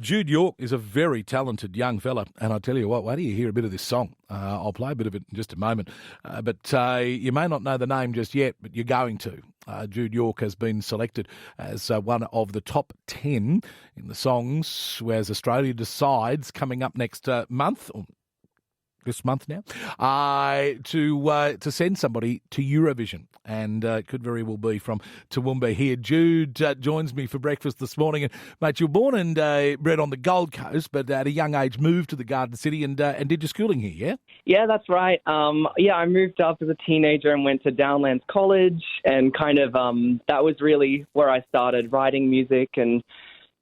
Jude York is a very talented young fella, and I tell you what, wait till you hear a bit of this song. I'll play a bit of it in just a moment, but you may not know the name just yet, but you're going to. Jude York has been selected as one of the top 10 in the songs as Australia decides coming up next month, or this month now, to send somebody to Eurovision, and it could very well be from Toowoomba here. Jude joins me for breakfast this morning, and mate, you were born and bred on the Gold Coast, but at a young age moved to the Garden City and did your schooling here, yeah? Yeah, that's right. I moved up as a teenager and went to Downlands College, and kind of that was really where I started writing music. And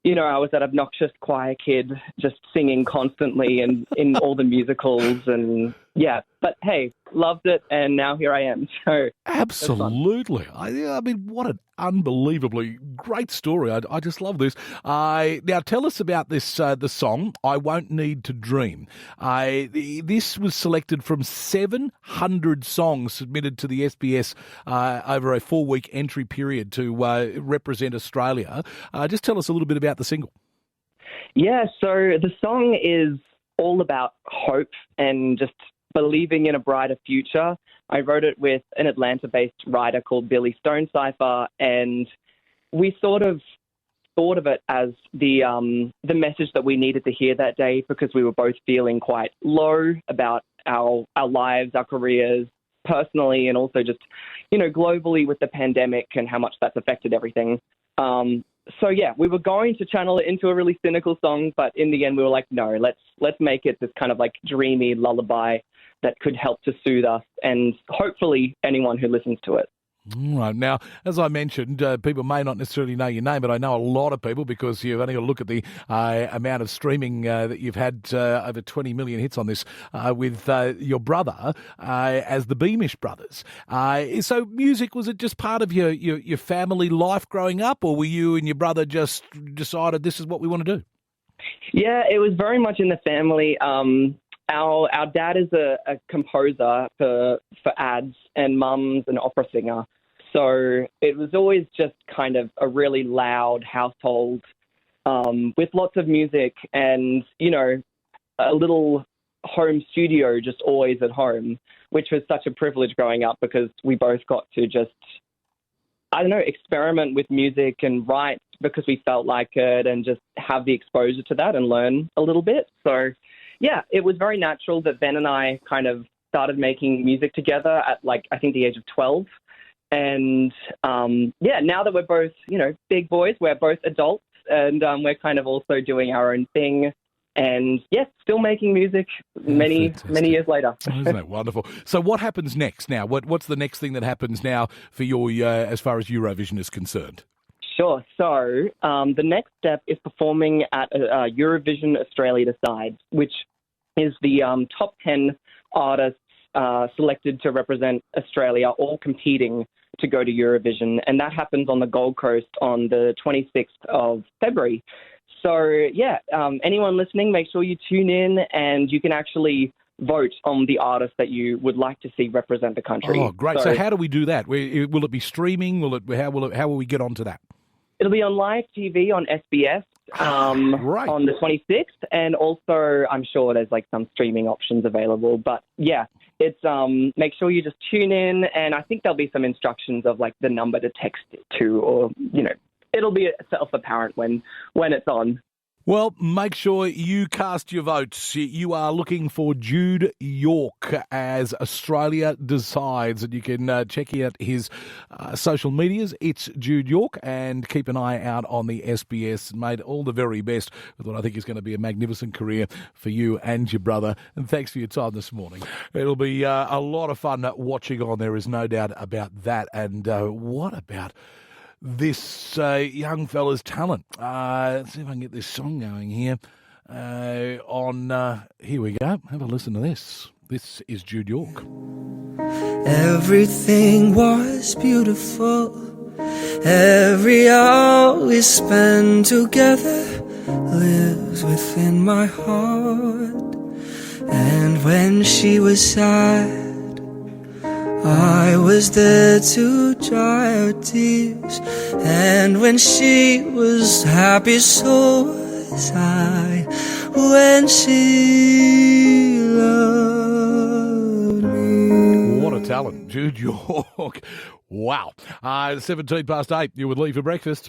you know, I was that obnoxious choir kid just singing constantly and in all the musicals, and yeah, but hey, loved it, and now here I am. So absolutely. I mean, what an unbelievably great story. I just love this. Now tell us about this, the song, I Won't Need to Dream. This was selected from 700 songs submitted to the SBS over a 4-week entry period to represent Australia. Just tell us a little bit about the single. Yeah, so the song is all about hope and just believing in a brighter future. I wrote it with an Atlanta-based writer called Billy Stonecipher, and we sort of thought of it as the message that we needed to hear that day, because we were both feeling quite low about our lives, our careers, personally, and also just, you know, globally with the pandemic and how much that's affected everything. So yeah, we were going to channel it into a really cynical song, but in the end we were like, no, let's make it this kind of like dreamy lullaby that could help to soothe us and hopefully anyone who listens to it. All right. Now, as I mentioned, people may not necessarily know your name, but I know a lot of people because you've only got to look at the amount of streaming that you've had, over 20 million hits on this, with your brother as the Beamish Brothers. So music, was it just part of your family life growing up, or were you and your brother just decided this is what we want to do? Yeah, it was very much in the family. Our dad is a composer for ads, and mum's an opera singer. So it was always just kind of a really loud household with lots of music and, you know, a little home studio just always at home, which was such a privilege growing up because we both got to just, I don't know, experiment with music and write because we felt like it and just have the exposure to that and learn a little bit. So yeah, it was very natural that Ben and I kind of started making music together at, like, I think the age of 12. And now that we're both, you know, big boys, we're both adults, and we're kind of also doing our own thing. And yes, still making music many years later. Isn't that wonderful? So what happens next now? What's the next thing that happens now for your as far as Eurovision is concerned? Sure. So the next step is performing at Eurovision Australia Decides, which is the top 10 artists selected to represent Australia, all competing to go to Eurovision. And that happens on the Gold Coast on the 26th of February. So, yeah, anyone listening, make sure you tune in and you can actually vote on the artist that you would like to see represent the country. Oh, great. So how do we do that? Will it be streaming? How will we get onto that? It'll be on live TV on SBS right. on the 26th, and also I'm sure there's like some streaming options available. But yeah, it's make sure you just tune in, and I think there'll be some instructions of like the number to text it to, or you know, it'll be self-apparent when it's on. Well, make sure you cast your votes. You are looking for Jude York as Australia Decides, and you can check out his social medias. It's Jude York, and keep an eye out on the SBS. Mate, all the very best with what I think is going to be a magnificent career for you and your brother. And thanks for your time this morning. It'll be a lot of fun watching on, there is no doubt about that. And what about this young fella's talent? Let's see if I can get this song going here. Here we go. Have a listen to this. This is Jude York. Everything was beautiful. Every hour we spent together lives within my heart. And when she was sad, I was there to dry her tears. And when she was happy, so was sigh when she loved me. What a talent, Jude York. Wow. 17 past 8, you would leave for breakfast.